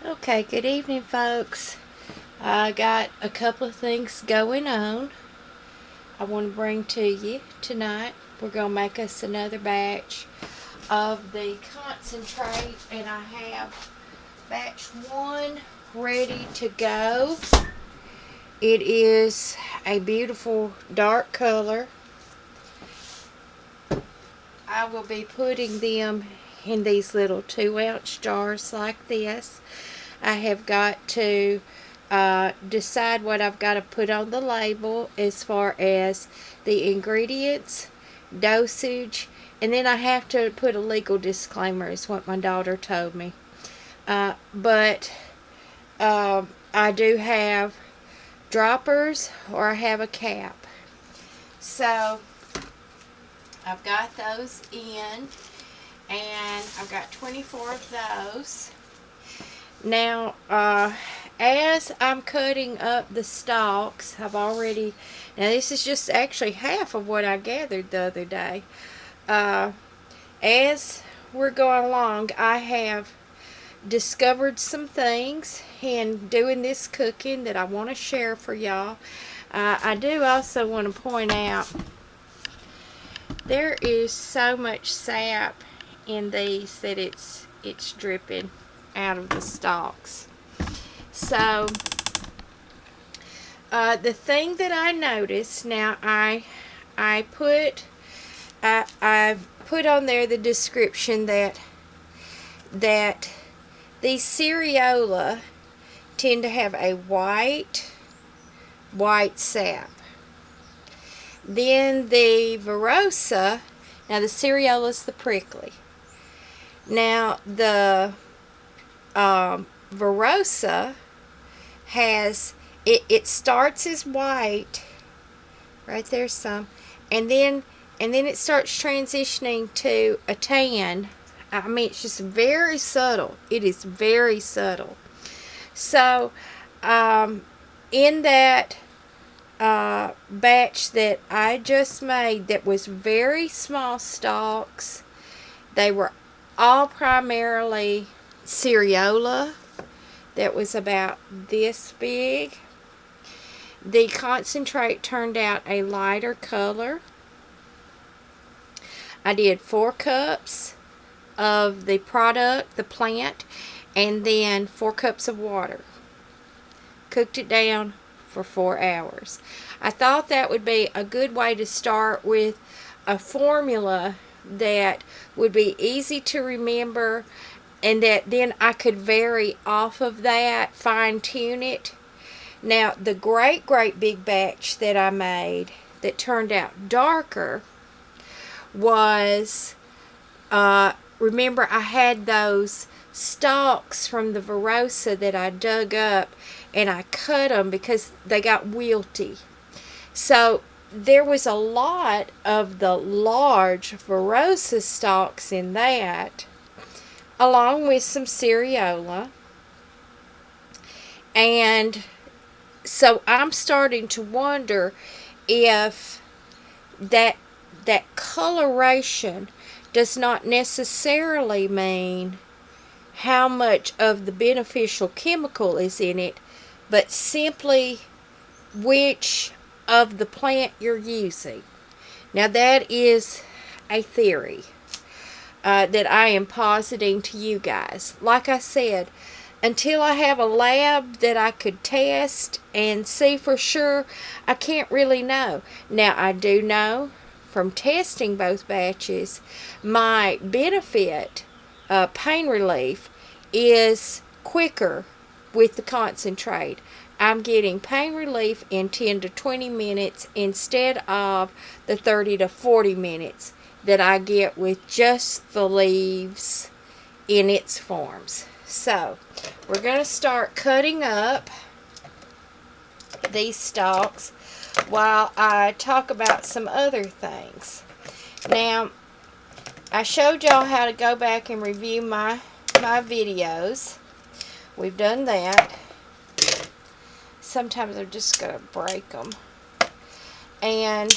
Okay, good evening, folks. I got a couple of things going on I want to bring to you tonight. We're going to make us another batch of the concentrate, and I have batch one ready to go. It is a beautiful dark color. I will be putting them in these little 2-ounce jars like this. I have got to decide what I've got to put on the label as far as the ingredients, dosage, and then I have to put a legal disclaimer, is what my daughter told me. But I do have droppers, or I have a cap. So I've got those in, and I've got 24 of those. Now, as I'm cutting up the stalks, now this is just actually half of what I gathered the other day. As we're going along, I have discovered some things in doing this cooking that I want to share for y'all. I do also want to point out there is so much sap in these that it's dripping out of the stalks. So the thing that I noticed, now I put on there the description that these serriola tend to have a white sap. Then the virosa, now the serriola is the prickly. Now the virosa has, it starts as white, right there's some, and then it starts transitioning to a tan. I mean, it's just very subtle. It is very subtle. So in that batch that I just made, that was very small stalks, they were all primarily serriola that was about this big. The concentrate turned out a lighter color. I did 4 cups of the product, the plant, and then 4 cups of water. Cooked it down for 4 hours. I thought that would be a good way to start with a formula that would be easy to remember, and that then I could vary off of that, fine tune it. Now the great big batch that I made that turned out darker was, remember I had those stalks from the virosa that I dug up and I cut them because they got wilty. So there was a lot of the large virosa stalks in that, along with some serriola. And so I'm starting to wonder if that coloration does not necessarily mean how much of the beneficial chemical is in it, but simply which of the plant you're using. Now that is a theory that I am positing to you guys. Like I said, until I have a lab that I could test and see for sure, I can't really know. Now I do know from testing both batches, my benefit, pain relief, is quicker with the concentrate. I'm getting pain relief in 10 to 20 minutes instead of the 30 to 40 minutes that I get with just the leaves in its forms. So we're going to start cutting up these stalks while I talk about some other things. Now, I showed y'all how to go back and review my videos. We've done that. Sometimes I'm just going to break them. And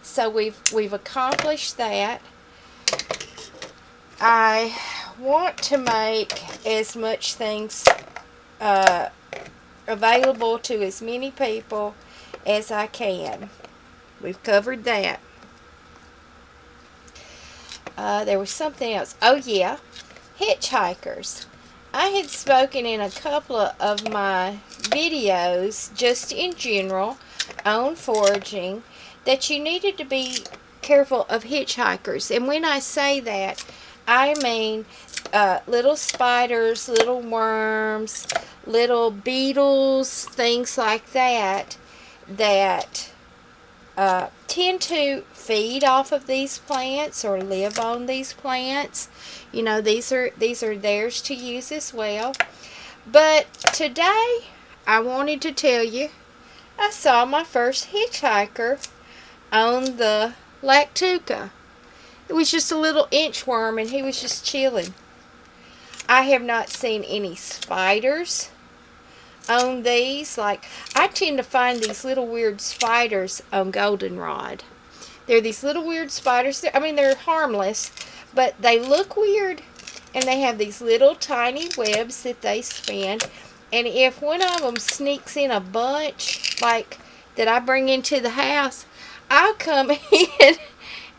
so we've accomplished that. I want to make as much things available to as many people as I can. We've covered that. There was something else. Oh yeah, hitchhikers. I had spoken in a couple of my videos, just in general, on foraging, that you needed to be careful of hitchhikers. And when I say that, I mean little spiders, little worms, little beetles, things like that, that tend to feed off of these plants or live on these plants. You know, these are theirs to use as well. But today I wanted to tell you I saw my first hitchhiker on the lactuca. It was just a little inchworm and he was just chilling. I have not seen any spiders on these. Like, I tend to find these little weird spiders on goldenrod. They're these little weird spiders. They're harmless, but they look weird, and they have these little tiny webs that they spin. And if one of them sneaks in a bunch, like that I bring into the house, I'll come in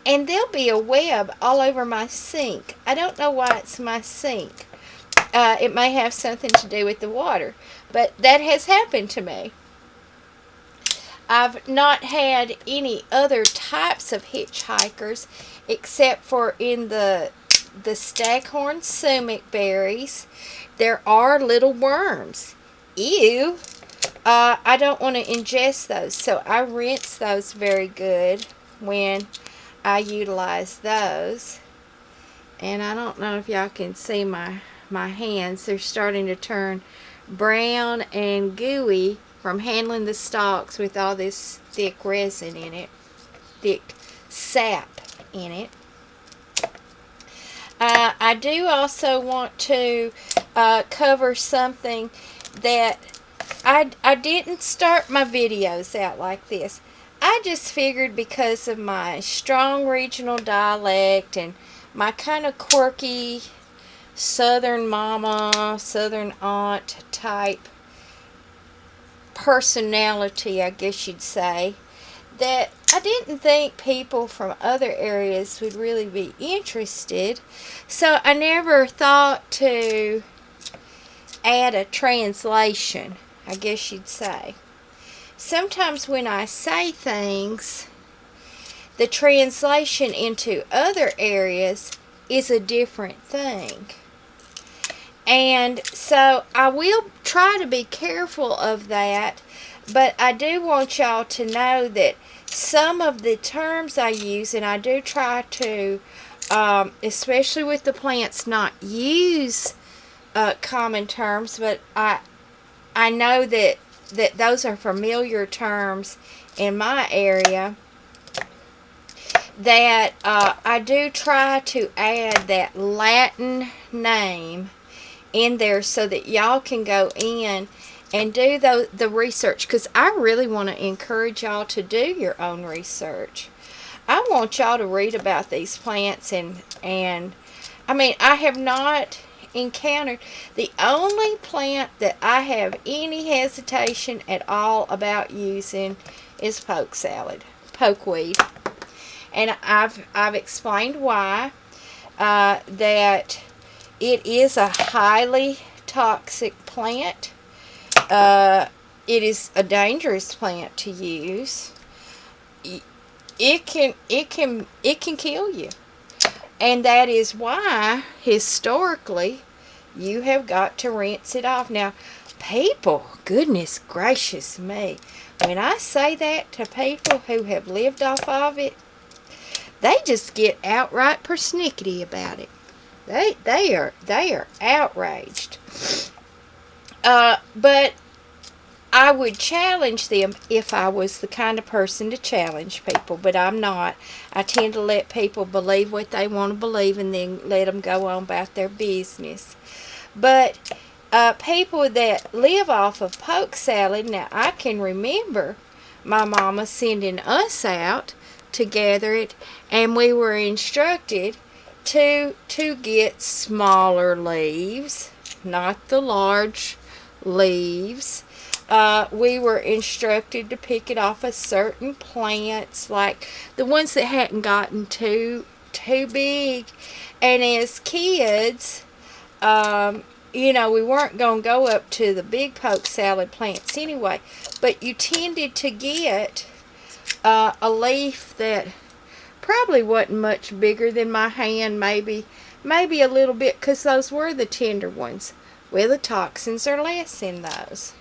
and there'll be a web all over my sink. I don't know why it's my sink. It may have something to do with the water, but that has happened to me. I've not had any other types of hitchhikers except for in the staghorn sumac berries. There are little worms. Ew. I don't want to ingest those, so I rinse those very good when I utilize those. And I don't know if y'all can see my hands. They're starting to turn brown and gooey from handling the stalks with all this thick resin in it, thick sap in it. I do also want to cover something that I didn't start my videos out like this. I just figured because of my strong regional dialect and my kind of quirky southern mama, southern aunt type personality, I guess you'd say, that I didn't think people from other areas would really be interested. So I never thought to add a translation, I guess you'd say. Sometimes when I say things, the translation into other areas is a different thing. And so I will try to be careful of that, but I do want y'all to know that some of the terms I use, and I do try to, especially with the plants, not use common terms, but I know that those are familiar terms in my area, that I do try to add that Latin name in there so that y'all can go in and do the research, because I really want to encourage y'all to do your own research. I want y'all to read about these plants, and I have not encountered, the only plant that I have any hesitation at all about using is pokeweed. And I've explained why, that it is a highly toxic plant. It is a dangerous plant to use. It can kill you. And that is why historically you have got to rinse it off. Now, people, goodness gracious me, when I say that to people who have lived off of it, they just get outright persnickety about it. They are outraged. But I would challenge them if I was the kind of person to challenge people, but I'm not. I tend to let people believe what they want to believe and then let them go on about their business. But people that live off of poke salad, now I can remember my mama sending us out to gather it, and we were instructed, to get smaller leaves, not the large leaves. We were instructed to pick it off of certain plants, like the ones that hadn't gotten too big. And as kids, you know, we weren't going to go up to the big poke salad plants anyway. But you tended to get a leaf that probably wasn't much bigger than my hand, maybe a little bit, because those were the tender ones. Well, the toxins are less in those.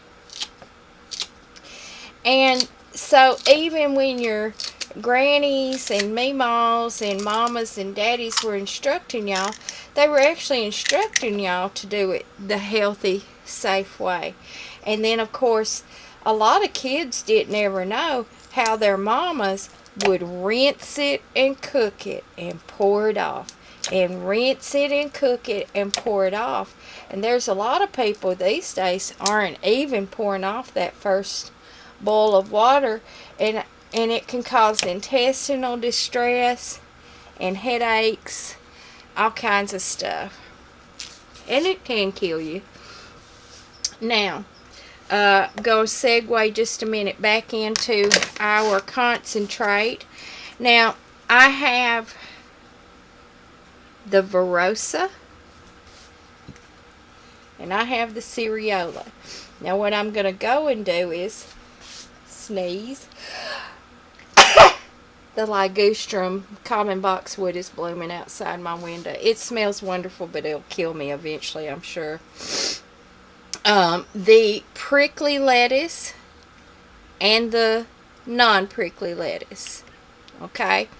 And so even when your grannies and meemaws and mamas and daddies were instructing y'all, they were actually instructing y'all to do it the healthy, safe way. And then, of course, a lot of kids didn't ever know how their mamas would rinse it and cook it and pour it off. And rinse it and cook it and pour it off. And there's a lot of people these days aren't even pouring off that first boil of water, and it can cause intestinal distress and headaches, all kinds of stuff, and it can kill you. Now, go segue just a minute back into our concentrate. Now, I have the virosa and I have the serriola. Now, what I'm going to go and do is sneeze. The ligustrum common boxwood is blooming outside my window. It smells wonderful, but it'll kill me eventually, I'm sure. The prickly lettuce and the non-prickly lettuce. Okay,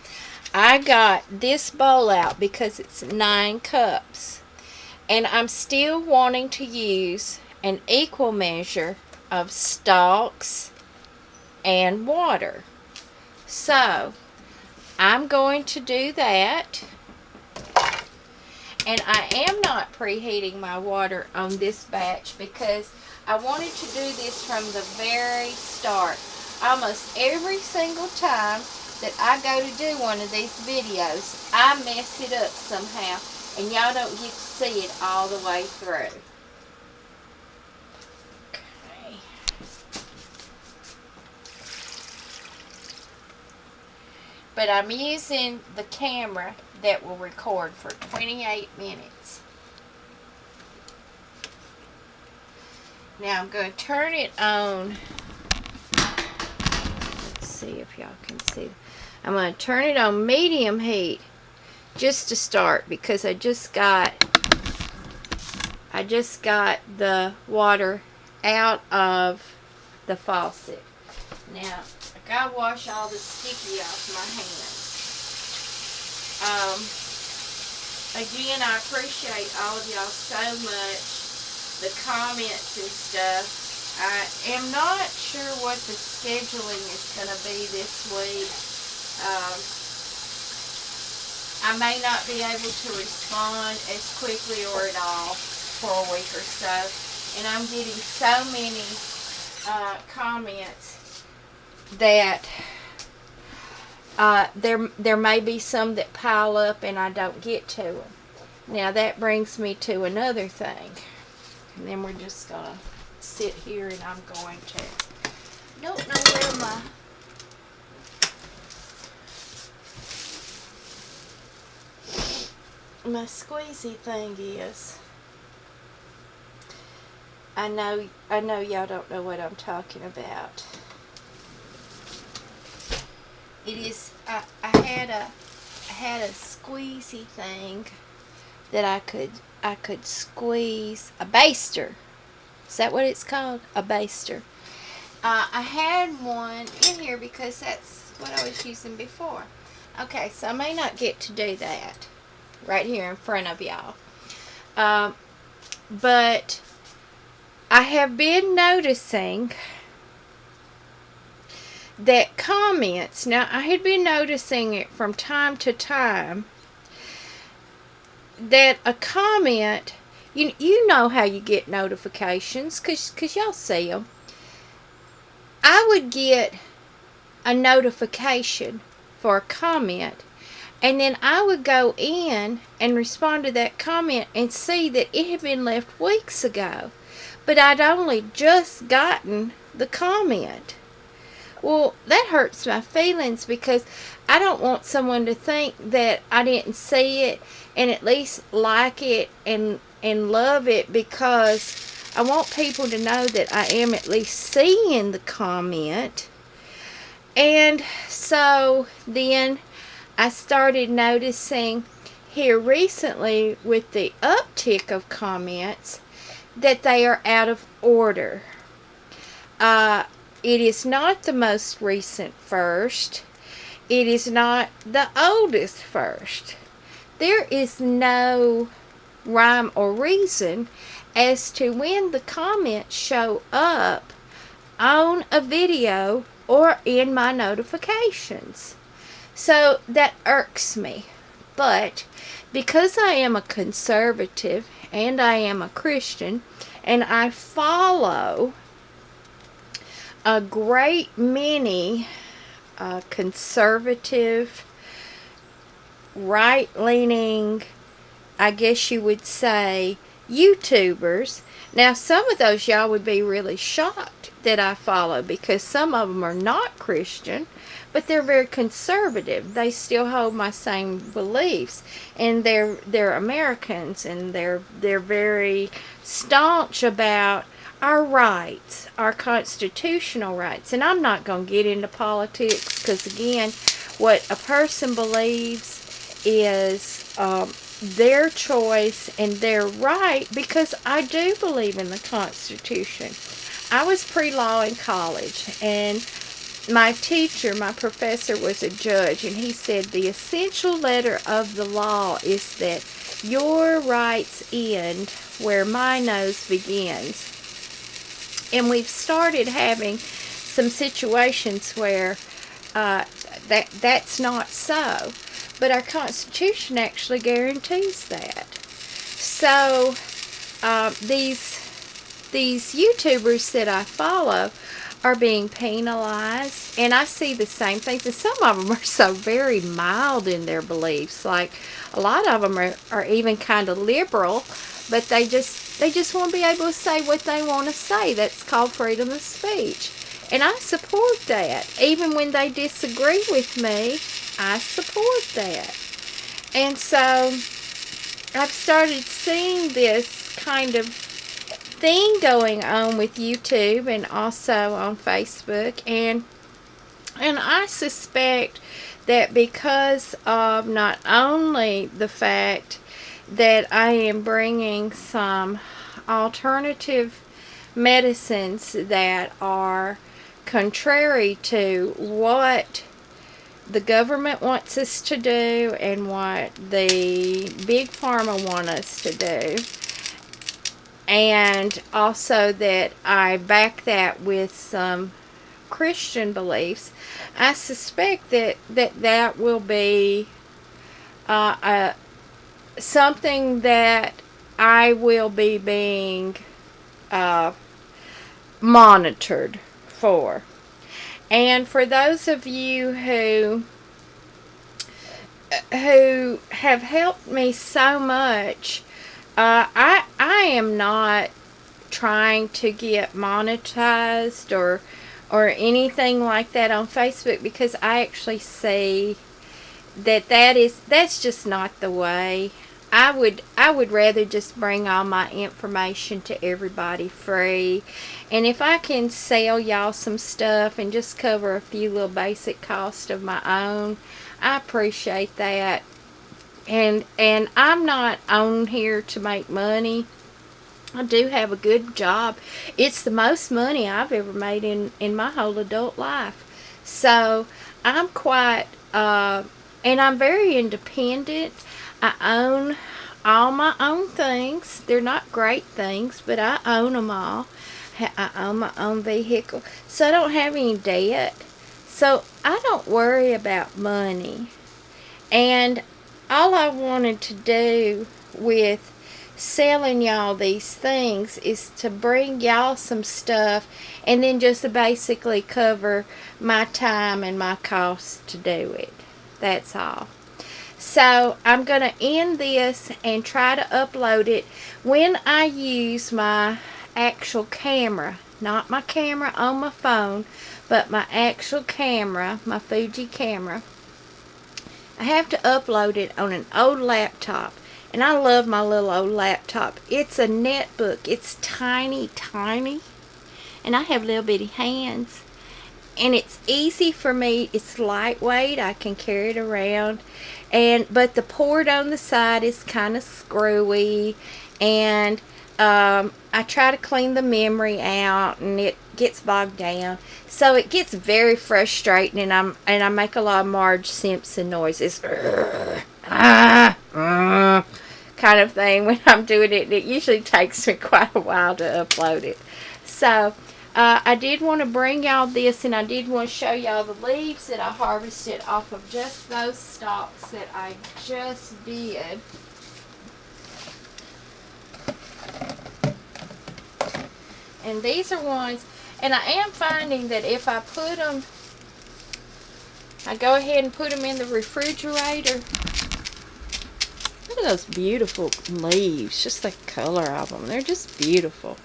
I got this bowl out because it's 9 cups, and I'm still wanting to use an equal measure of stalks and water. So I'm going to do that, and I am not preheating my water on this batch because I wanted to do this from the very start. Almost every single time that I go to do one of these videos, I mess it up somehow, and y'all don't get to see it all the way through. But I'm using the camera that will record for 28 minutes. Now I'm going to turn it on. Let's see if y'all can see. I'm going to turn it on medium heat just to start, because I just got the water out of the faucet. Now, I gotta wash all the sticky off my hands. Again, I appreciate all of y'all so much, the comments and stuff. I am not sure what the scheduling is going to be this week. I may not be able to respond as quickly or at all for a week or so. And I'm getting so many comments that there may be some that pile up and I don't get to them. Now that brings me to another thing, and then we're just gonna sit here, and I'm going to don't know where my squeezy thing is. I know y'all don't know what I'm talking about. It is, I had a squeezy thing that I could squeeze, a baster. Is that what it's called? A baster. I had one in here because that's what I was using before. Okay, so I may not get to do that right here in front of y'all. But I have been noticing that comments, now I had been noticing it from time to time, that a comment, you know how you get notifications, because y'all see them. I would get a notification for a comment, And then I would go in and respond to that comment and see that it had been left weeks ago. But I'd only just gotten the comment. Well, that hurts my feelings because I don't want someone to think that I didn't see it and at least like it and love it, because I want people to know that I am at least seeing the comment. And so then I started noticing here recently with the uptick of comments that they are out of order. It is not the most recent first. It is not the oldest first. There is no rhyme or reason as to when the comments show up on a video or in my notifications. So that irks me. But because I am a conservative and I am a Christian and I follow a great many conservative, right-leaning, I guess you would say, YouTubers. Now, some of those y'all would be really shocked that I follow, because some of them are not Christian, but they're very conservative. They still hold my same beliefs, and they're Americans, and they're very staunch about our rights, our constitutional rights. And I'm not going to get into politics, because again, what a person believes is their choice and their right, because I do believe in the Constitution. I was pre-law in college, and my teacher, my professor, was a judge, and he said the essential letter of the law is that your rights end where my nose begins. And we've started having some situations where that's not so. But our Constitution actually guarantees that. So these YouTubers that I follow are being penalized, and I see the same things. And some of them are so very mild in their beliefs. Like a lot of them are even kind of liberal, but they just want to be able to say what they want to say. That's called freedom of speech. And I support that. Even when they disagree with me, I support that. And so I've started seeing this kind of thing going on with YouTube and also on Facebook. And I suspect that because of not only the fact that I am bringing some alternative medicines that are contrary to what the government wants us to do and what the big pharma want us to do, and also that I back that with some Christian beliefs, I suspect that will be something that I will be being monitored for. And for those of you who have helped me so much, I am not trying to get monetized or anything like that on Facebook, because I actually see that's just not the way. I would rather just bring all my information to everybody free. And if I can sell y'all some stuff and just cover a few little basic costs of my own, I appreciate that. And I'm not on here to make money. I do have a good job. It's the most money I've ever made in my whole adult life. So I'm quite, and I'm very independent. I own all my own things. They're not great things, but I own them all. I own my own vehicle. So I don't have any debt. So I don't worry about money. And all I wanted to do with selling y'all these things is to bring y'all some stuff and then just to basically cover my time and my costs to do it. That's all. So I'm going to end this and try to upload it when I use my actual camera. Not my camera on my phone, but my actual camera, my Fuji camera. I have to upload it on an old laptop. And I love my little old laptop. It's a netbook. It's tiny, tiny. And I have little bitty hands. And it's easy for me. It's lightweight. I can carry it around. But the port on the side is kind of screwy. And I try to clean the memory out, and it gets bogged down. So it gets very frustrating, and I make a lot of Marge Simpson noises. Kind of thing when I'm doing it. It usually takes me quite a while to upload it. So I did want to bring y'all this, and I did want to show y'all the leaves that I harvested off of just those stalks that I just did. And these are ones, and I am finding that if I put them, I go ahead and put them in the refrigerator. Look at those beautiful leaves, just the color of them. They're just beautiful.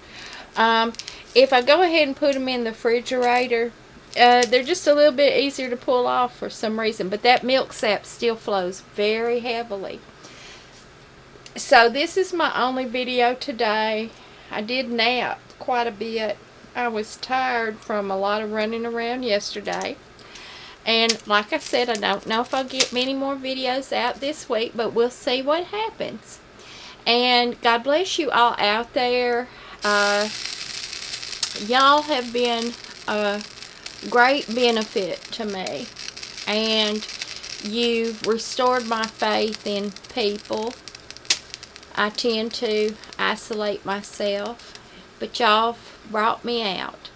If I go ahead and put them in the refrigerator, they're just a little bit easier to pull off for some reason. But that milk sap still flows very heavily. So this is my only video today. I did nap quite a bit. I was tired from a lot of running around yesterday. And like I said, I don't know if I'll get many more videos out this week, but we'll see what happens. And God bless you all out there. Y'all have been a great benefit to me. And you've restored my faith in people. I tend to isolate myself, but y'all brought me out.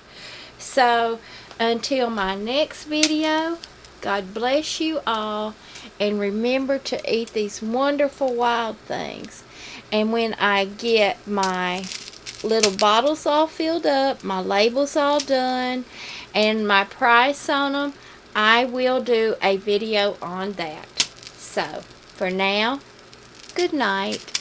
So until my next video, God bless you all, and remember to eat these wonderful wild things. And when I get my little bottles all filled up, my labels all done, and my price on them, I will do a video on that. So for now, good night.